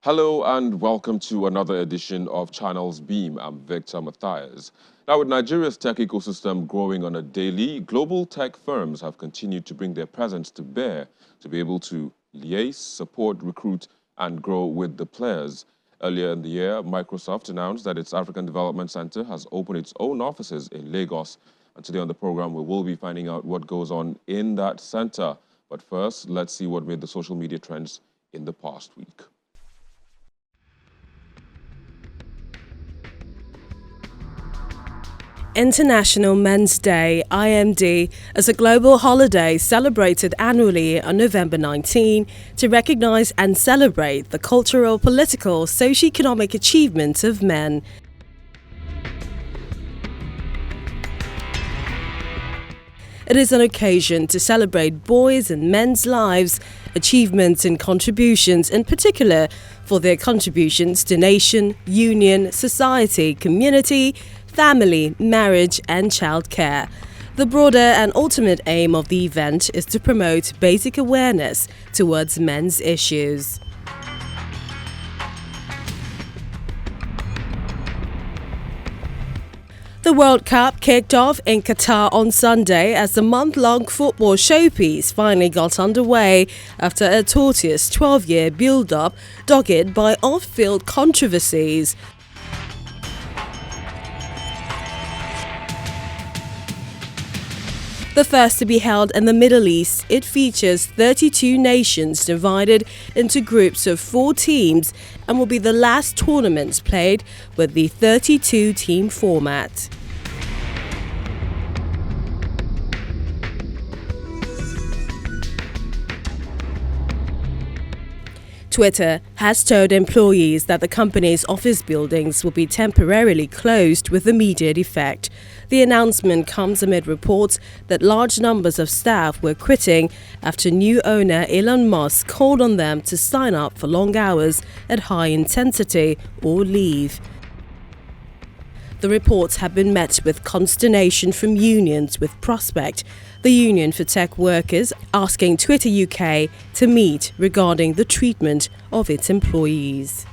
Hello and welcome to another edition of Channels Beam. I'm Victor Matthias. Now, with Nigeria's tech ecosystem growing on a daily, global tech firms have continued to bring their presence to bear to be able to liaise, support, recruit, and grow with the players. Earlier in the year, Microsoft announced that its African Development Center has opened its own offices in Lagos. And today on the program, we will be finding out what goes on in that center. But first, let's see what made the social media trends in the past week. International Men's Day, IMD, is a global holiday celebrated annually on November 19 to recognize and celebrate the cultural, political, socio-economic achievements of men. It is an occasion to celebrate boys' and men's lives, achievements and contributions, in particular for their contributions to nation, union, society, community, family, marriage and childcare. The broader and ultimate aim of the event is to promote basic awareness towards men's issues. The World Cup kicked off in Qatar on Sunday as the month-long football showpiece finally got underway after a tortuous 12-year build-up dogged by off-field controversies. The first to be held in the Middle East, it features 32 nations divided into groups of 4 teams and will be the last tournament played with the 32-team format. Twitter has told employees that the company's office buildings will be temporarily closed with immediate effect. The announcement comes amid reports that large numbers of staff were quitting after new owner Elon Musk called on them to sign up for long hours at high intensity or leave. The reports have been met with consternation from unions, with Prospect, the Union for Tech Workers, asking Twitter UK to meet regarding the treatment of its employees.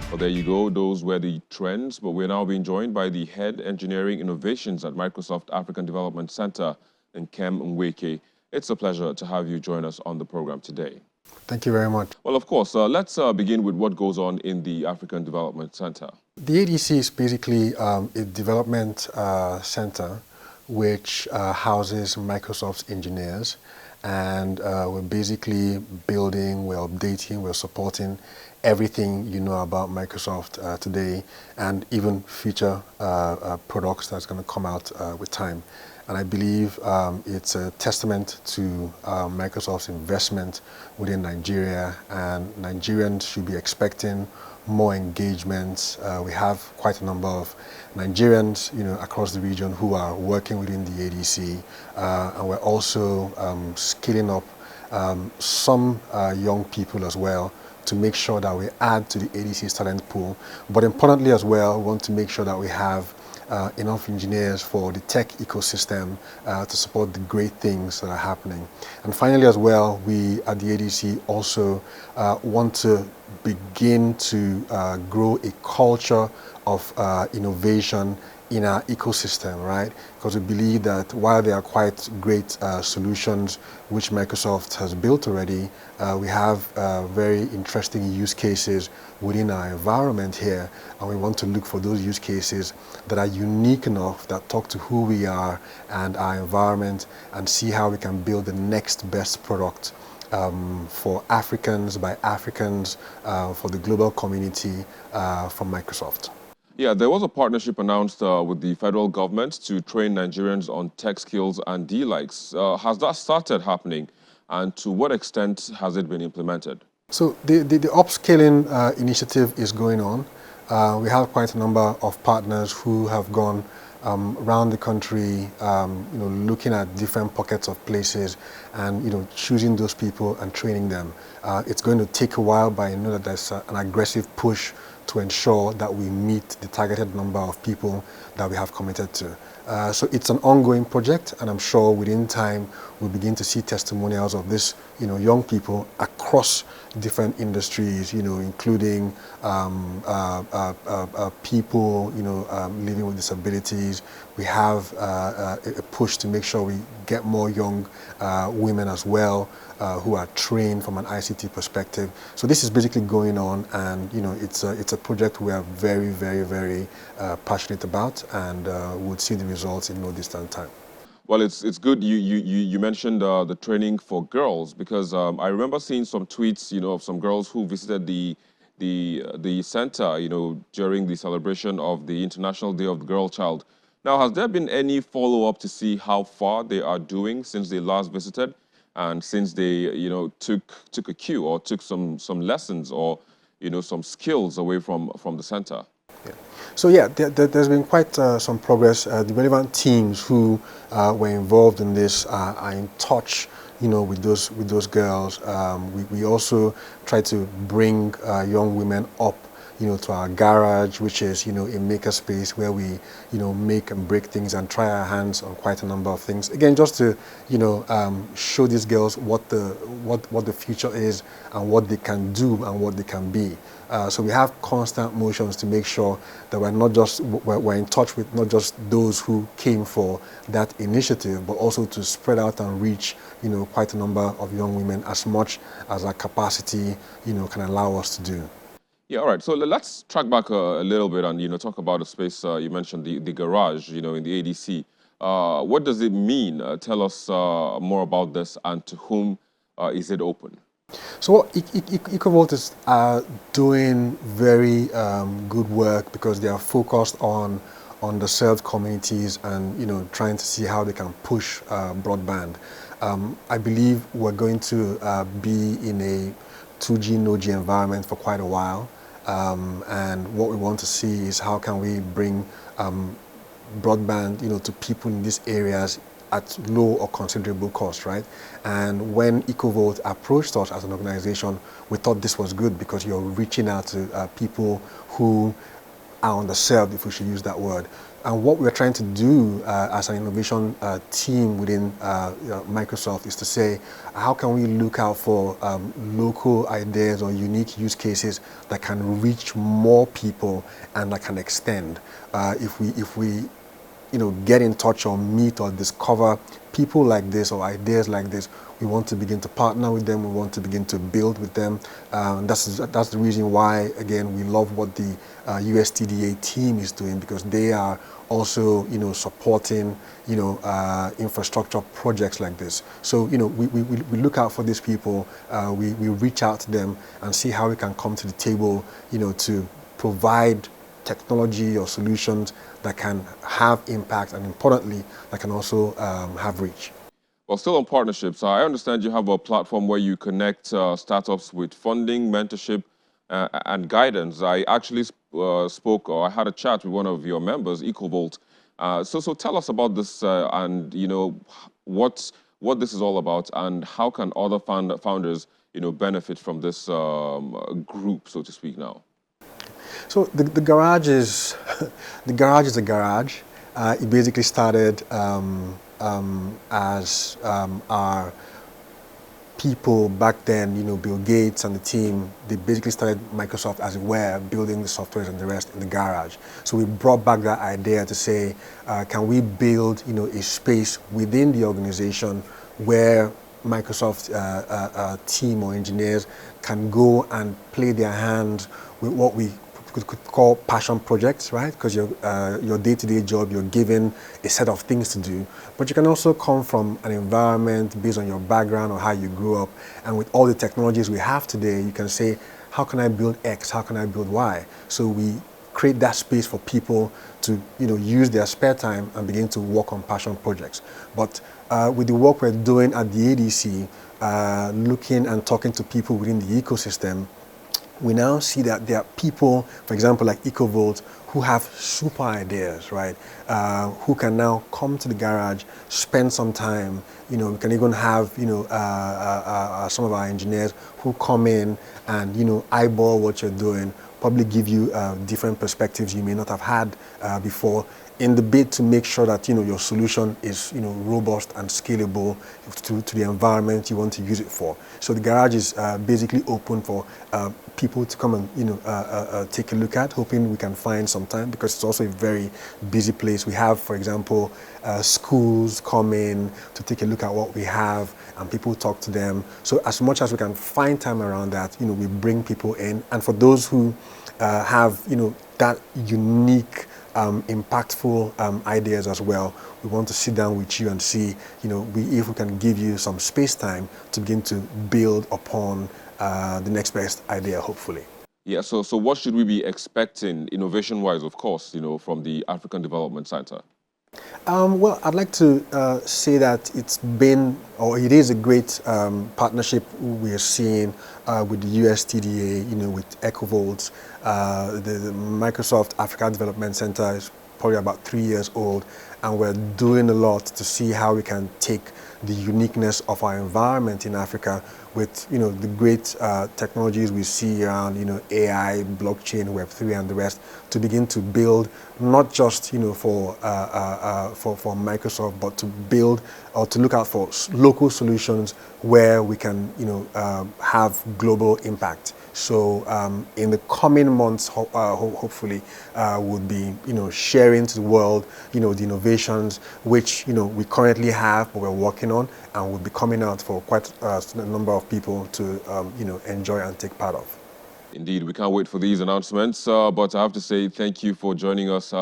Well, there you go. Those were the trends, but we're now being joined by the Head Engineering Innovations at Microsoft African Development Center, Nkem Nweke. It's a pleasure to have you join us on the program today. Thank you very much. Well, of course, let's begin with what goes on in the African Development Center. The ADC is basically a development center which houses Microsoft's engineers, and we're basically building, we're updating, we're supporting everything you know about Microsoft today, and even future products that's going to come out with time. And I believe it's a testament to Microsoft's investment within Nigeria, and Nigerians should be expecting more engagements. We have quite a number of Nigerians, across the region who are working within the ADC, and we're also scaling up some young people as well to make sure that we add to the ADC's talent pool. But importantly as well, we want to make sure that we have enough engineers for the tech ecosystem to support the great things that are happening. And finally as well, we at the ADC also want to begin to grow a culture of innovation in our ecosystem, right? Because we believe that while there are quite great solutions which Microsoft has built already, we have very interesting use cases within our environment here, and we want to look for those use cases that are unique enough, that talk to who we are and our environment, and see how we can build the next best product for Africans, by Africans, for the global community, from Microsoft. Yeah, there was a partnership announced with the federal government to train Nigerians on tech skills and the likes. Has that started happening, and to what extent has it been implemented? So the upscaling initiative is going on. We have quite a number of partners who have gone around the country, looking at different pockets of places and choosing those people and training them. It's going to take a while, but I know that there's an aggressive push to ensure that we meet the targeted number of people that we have committed to. So it's an ongoing project, and I'm sure within time we'll begin to see testimonials of this, young people across different industries, including people, living with disabilities. We have a push to make sure we get more young women as well who are trained from an ICT perspective. So this is basically going on, and it's a project we are very, very, very passionate about, and we'll see the results in no distant time. Well, it's good you mentioned the training for girls, because I remember seeing some tweets, of some girls who visited the center, during the celebration of the International Day of the Girl Child. Now, has there been any follow-up to see how far they are doing since they last visited, and since they, took a cue or took some lessons or, some skills away from the center? Yeah. So yeah, there's been quite some progress. The relevant teams who were involved in this are in touch, with those girls. We also try to bring young women up, to our garage, which is, a maker space where we, make and break things and try our hands on quite a number of things. Again, just to, show these girls what the future is and what they can do and what they can be. So we have constant motions to make sure that we're in touch with not just those who came for that initiative, but also to spread out and reach, quite a number of young women as much as our capacity, can allow us to do. Yeah, all right. So let's track back a little bit and talk about the space you mentioned, the garage, in the ADC. What does it mean? Tell us more about this, and to whom is it open? So EcoVolt is doing very good work because they are focused on underserved communities and trying to see how they can push broadband. I believe we're going to be in a 2G, no G environment for quite a while. And what we want to see is how can we bring broadband, to people in these areas at low or considerable cost, right? And when EcoVolt approached us as an organization, we thought this was good because you're reaching out to people who are underserved, if we should use that word. And what we're trying to do as an innovation team within Microsoft is to say, how can we look out for local ideas or unique use cases that can reach more people and that can extend? If we get in touch or meet or discover people like this or ideas like this, we want to begin to partner with them. We want to begin to build with them. That's the reason why, again, we love what the USTDA team is doing, because they are also, supporting, infrastructure projects like this. So, we look out for these people. We reach out to them and see how we can come to the table, to provide technology or solutions that can have impact, and importantly, that can also have reach. Well, still on partnerships, I understand you have a platform where you connect startups with funding, mentorship, and guidance. I actually spoke, or I had a chat with one of your members, EcoVolt. So tell us about this and what this is all about, and how can other founders benefit from this group, so to speak, now. So the garage is the garage is a garage. It basically started as our people back then, Bill Gates and the team, they basically started Microsoft as it were, building the software and the rest in the garage. So we brought back that idea to say, can we build, a space within the organization where Microsoft team or engineers can go and play their hands with what we could call passion projects, right? Because your day-to-day job, you're given a set of things to do, but you can also come from an environment based on your background or how you grew up, and with all the technologies we have today, you can say, how can I build X? How can I build Y? So we create that space for people to use their spare time and begin to work on passion projects. But with the work we're doing at the ADC, looking and talking to people within the ecosystem, we now see that there are people, for example, like EcoVolt, who have super ideas, right? Who can now come to the garage, spend some time. We can even have, some of our engineers who come in and, eyeball what you're doing, probably give you different perspectives you may not have had before, in the bid to make sure that your solution is robust and scalable to the environment you want to use it for. So the garage is basically open for people to come and take a look at, hoping we can find some time, because it's also a very busy place. We have, for example, schools come in to take a look at what we have, and people talk to them. So as much as we can find time around that, we bring people in. And for those who have that unique impactful ideas as well, we want to sit down with you and see if we can give you some space time to begin to build upon the next best idea, hopefully. Yeah, so what should we be expecting innovation-wise, of course, from the African Development Center? Well, I'd like to say that it is a great partnership we are seeing with the USTDA, with EcoVolt. The Microsoft Africa Development Center is probably about 3 years old, and we're doing a lot to see how we can take the uniqueness of our environment in Africa with the great technologies we see around AI, blockchain, Web3, and the rest, to begin to build not just for Microsoft, but to build or to look out for local solutions where we can have global impact. So in the coming months, hopefully, we'll be sharing to the world the innovations which we currently have, but we're working on, and will be coming out for quite a number of people to enjoy and take part of. Indeed, we can't wait for these announcements, but I have to say thank you for joining us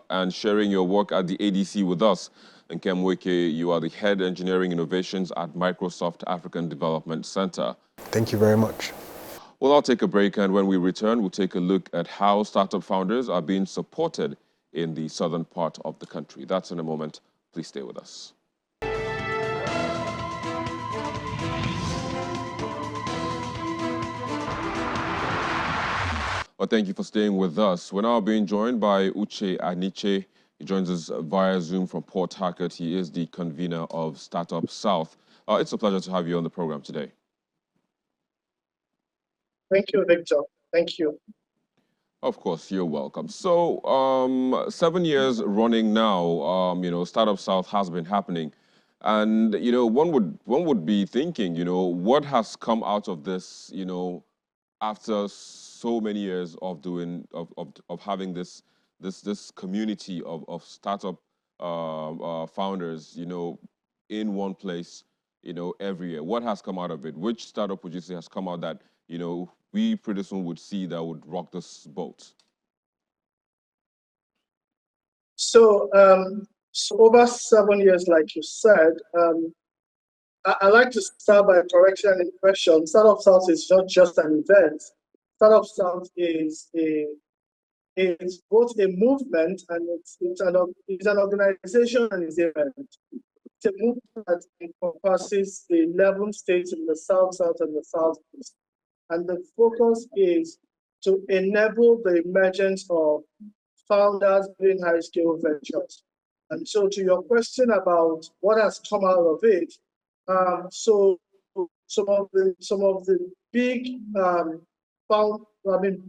and sharing your work at the ADC with us. And Kemweke, you are the Head Engineering Innovations at Microsoft African Development Center. Thank you very much. Well, I'll take a break, and when we return, we'll take a look at how startup founders are being supported in the southern part of the country. That's in a moment. Please stay with us. Well, thank you for staying with us. We're now being joined by Uche Aniche. He joins us via Zoom from Port Harcourt. He is the convener of StartUpSouth. It's a pleasure to have you on the program today. Thank you, Victor. Thank you. Of course, you're welcome. So, 7 years running now, StartUpSouth has been happening. And, one would be thinking, what has come out of this, after so many years of having this community of startup founders, in one place, every year. What has come out of it? Which startup would you say has come out that, we pretty soon would see that would rock this boat? So, over 7 years, like you said, I like to start by correcting an impression. StartUpSouth is not just an event. StartUpSouth is both a movement and it's an organization and it's an event. It's a movement that encompasses the 11 states in the South, South, and the Southeast. And the focus is to enable the emergence of founders doing high-scale ventures. And so to your question about what has come out of it, so some of the big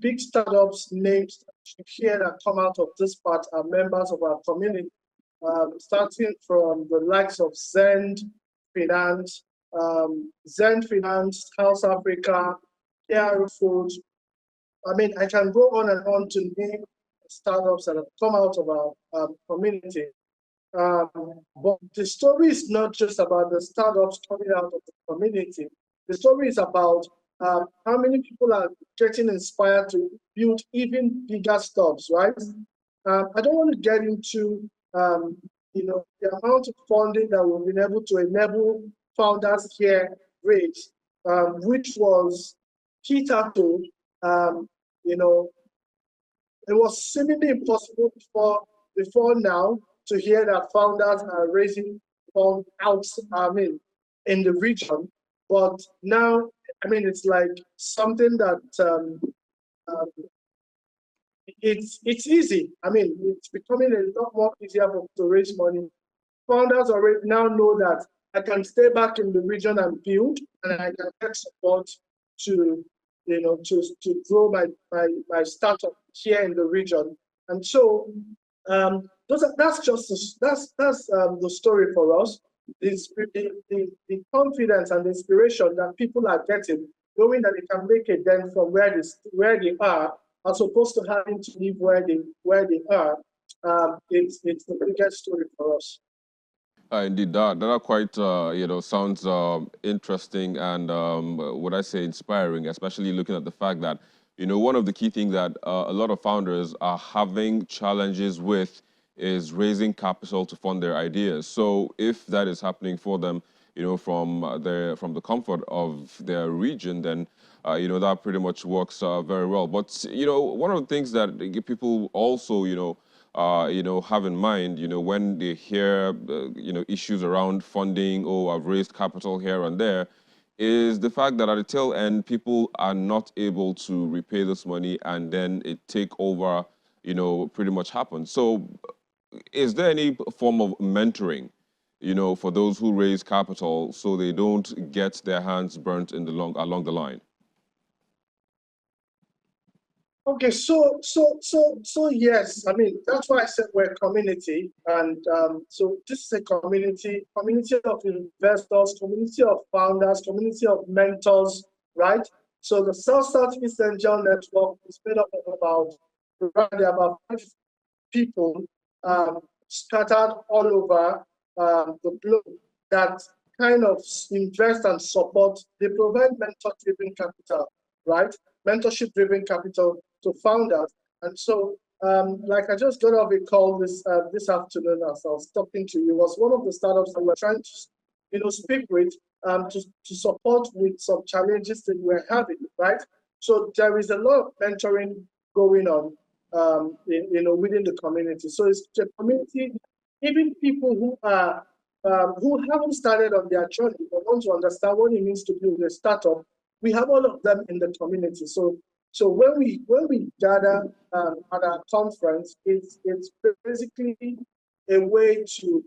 big startups names here that come out of this part are members of our community, starting from the likes of Zend Finance, House Africa, AR Foods. I can go on and on to name startups that have come out of our community. But the story is not just about the startups coming out of the community. The story is about how many people are getting inspired to build even bigger stuffs, right? I don't want to get into the amount of funding that we've been able to enable founders here raise, which was hitherto, it was seemingly impossible before now to hear that founders are raising funds in the region. But now, it's like something that it's easy. I mean, it's becoming a lot more easier to raise money. Founders already now know that I can stay back in the region and build, and I can get support to, to grow my startup here in the region. And so that's the story for us. The confidence and the inspiration that people are getting, knowing that they can make a dent from where they are, as opposed to having to live where they are. It's the biggest story for us. Indeed, that quite sounds interesting and what I say inspiring, especially looking at the fact that one of the key things that a lot of founders are having challenges with is raising capital to fund their ideas. So if that is happening for them, from the comfort of their region, then that pretty much works very well. But one of the things that people also have in mind, when they hear, issues around funding, oh, I've raised capital here and there, is the fact that at the tail end, people are not able to repay this money and then it take over, pretty much happens. So is there any form of mentoring, for those who raise capital so they don't get their hands burnt along the line? Okay, so yes, I mean, that's why I said we're a community, and so this is a community of investors, community of founders, community of mentors, right? So the Southeast Angel Network is made up of about 5 people scattered all over the globe that kind of invest and support. They provide mentor-driven capital, right? Mentorship-driven capital to founders. And so, like I just got off a call this afternoon as I was talking to you, was one of the startups that we're trying to speak with to support with some challenges that we're having, right? So there is a lot of mentoring going on, within the community. So it's a community, even people who haven't started on their journey but want to understand what it means to build a startup. We have all of them in the community. So when we gather at our conference, it's basically a way to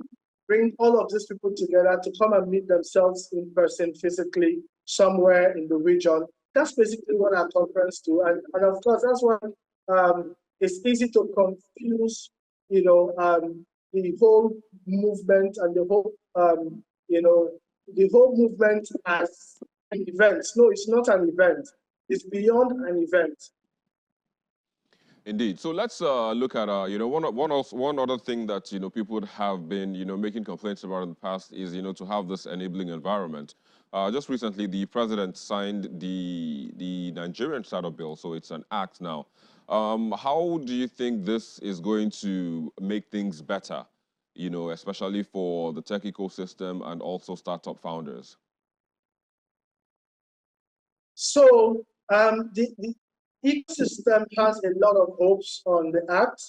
bring all of these people together to come and meet themselves in person, physically, somewhere in the region. That's basically what our conference do, and of course that's why it's easy to confuse, the whole movement and the whole movement as an event. No, it's not an event. It's beyond an event. Indeed. So let's look at one other thing that people would have been making complaints about in the past is to have this enabling environment. Just recently, the president signed the Nigerian startup bill, so it's an act now. How do you think this is going to make things better, especially for the tech ecosystem and also startup founders? So the ecosystem has a lot of hopes on the act.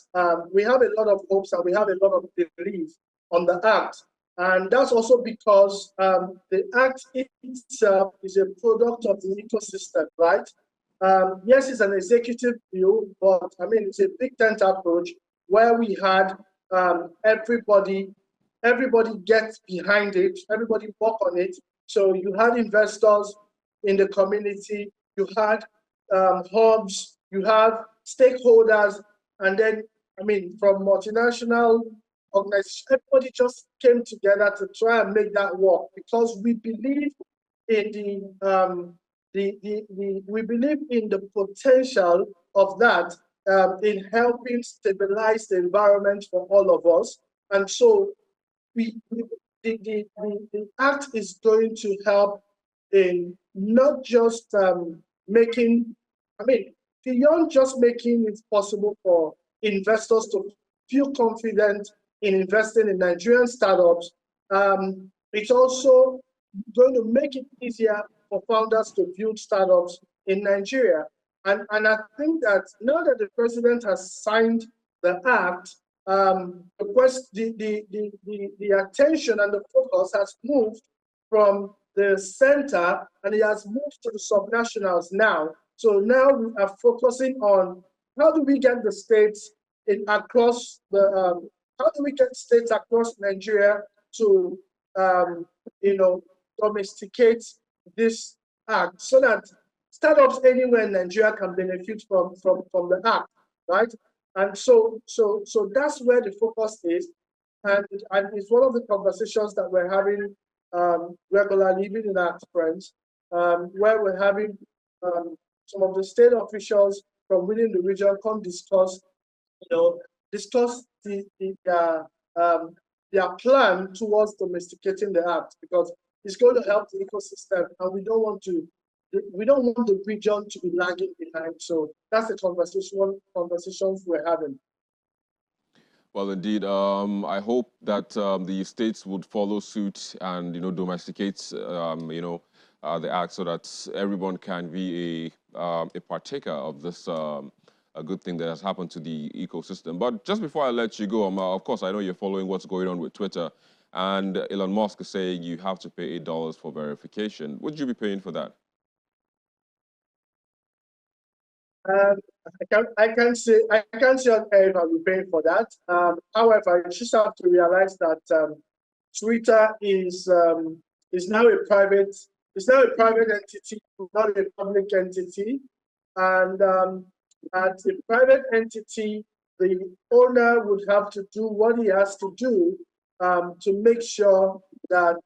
We have a lot of hopes and we have a lot of belief on the act. And that's also because the act itself is a product of the ecosystem, right? Yes, it's an executive bill, but I mean, it's a big tent approach where we had everybody gets behind it, everybody work on it. So you had investors in the community, you had hubs, you have stakeholders, and then, I mean, from multinational organizations, everybody just came together to try and make that work because we believe in we believe in the potential of that in helping stabilize the environment for all of us. And so the act is going to help in not just making, I mean, beyond just making it possible for investors to feel confident in investing in Nigerian startups, it's also going to make it easier for founders to build startups in Nigeria. And I think that now that the president has signed the act, the attention and the focus has moved from the center and it has moved to the subnationals now. So now we are focusing on how do we get the states across Nigeria to domesticate this act so that startups anywhere in Nigeria can benefit from the act, right? And so that's where the focus is, and it's one of the conversations that we're having regularly, even in our friends, where we're having some of the state officials from within the region come discuss their plan towards domesticating the act, because it's going to help the ecosystem, and we don't want the region to be lagging behind. So that's the conversations we're having. Well, indeed, I hope that the states would follow suit and domesticate the act so that everyone can be a partaker of this a good thing that has happened to the ecosystem. But just before I let you go, of course, I know you're following what's going on with Twitter, and Elon Musk is saying you have to pay $8 for verification. Would you be paying for that? I can't say on air if I'll be paying for that. However, you just have to realize that Twitter is now a private entity, not a public entity, and as a private entity, the owner would have to do what he has to do to make sure that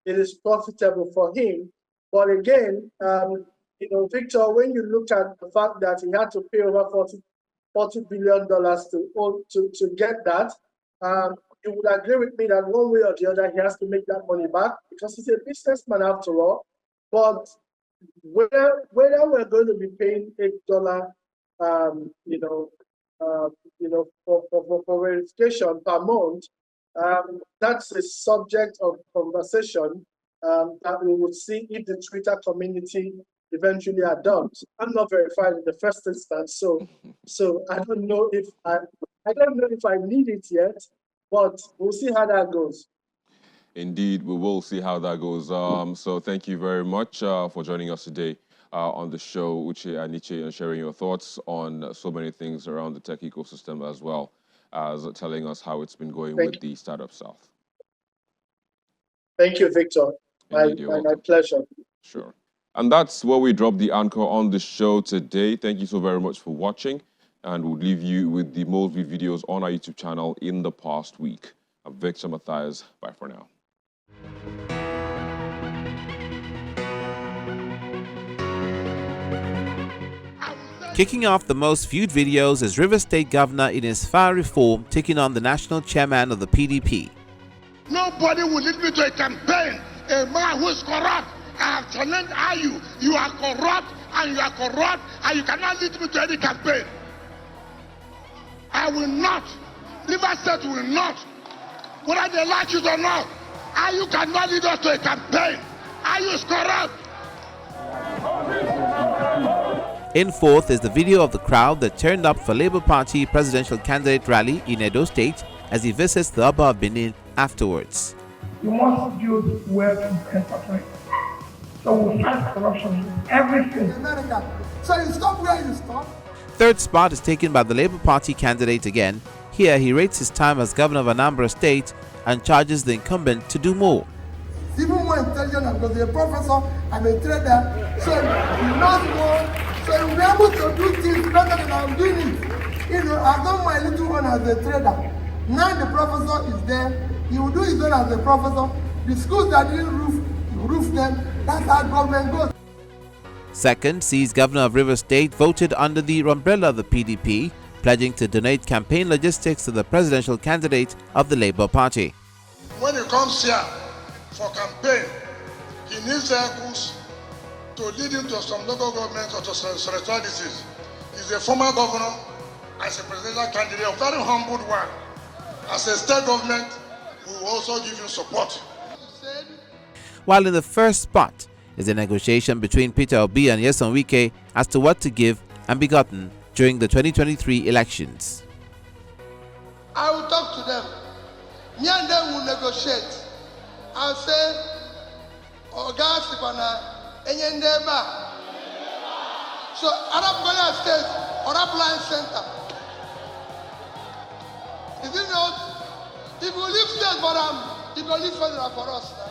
it is profitable for him. But again, Victor, when you look at the fact that he had to pay over $40 billion to get that, you would agree with me that one way or the other he has to make that money back, because he's a businessman after all. But whether we're going to be paying $8, for verification per month, that's a subject of conversation that we will see if the Twitter community eventually adopts. I'm not verified in the first instance, so I don't know if I need it yet, but we'll see how that goes. Indeed, we will see how that goes. So thank you very much for joining us today on the show, Uche and Niche, and sharing your thoughts on so many things around the tech ecosystem, as well as telling us how it's been going with the Startup South. Thank you, Victor. My pleasure. Sure. And that's where we drop the anchor on the show today. Thank you so very much for watching, and we'll leave you with the most viewed videos on our YouTube channel in the past week. I'm Victor Matthias. Bye for now. Kicking off the most viewed videos is Rivers State Governor in his fire reform taking on the national chairman of the PDP. Nobody will lead me to a campaign. A man who is corrupt. I have challenged you are corrupt and you cannot lead me to any campaign. I will not. Rivers State will not. Whether they like it or not, you cannot lead us to a campaign. You is corrupt. In fourth is the video of the crowd that turned up for Labour Party presidential candidate rally in Edo State as he visits the Oba of Benin afterwards. You must build wealth and enterprise. So we fight corruption in everything. So you stop where you stop. Third spot is taken by the Labour Party candidate again. Here he rates his time as governor of Anambra State and charges the incumbent to do more. It's even more intelligent because he's a professor and a trader. So he knows more. So he'll be able to do things better than I'm doing it. I've done my little one as a trader. Now the professor is there. He will do his own as a professor. The schools that didn't roof them. That's how government goes. Second sees Governor of Rivers State voted under the umbrella of the PDP, pledging to donate campaign logistics to the presidential candidate of the Labour Party. When he comes here for campaign, he needs vehicles to lead him to some local governments or to some authorities. He's a former governor, as a presidential candidate, a very humble one. As a state government, we will also give him support. While in the first spot is a negotiation between Peter Obi and Nyesom Wike as to what to give and be gotten during the 2023 elections. I will talk to them. Me and them will negotiate. I'll say, So Arab Korea State, Arab Line Center. Is it not? If we leave state for them, it will leave federal for us.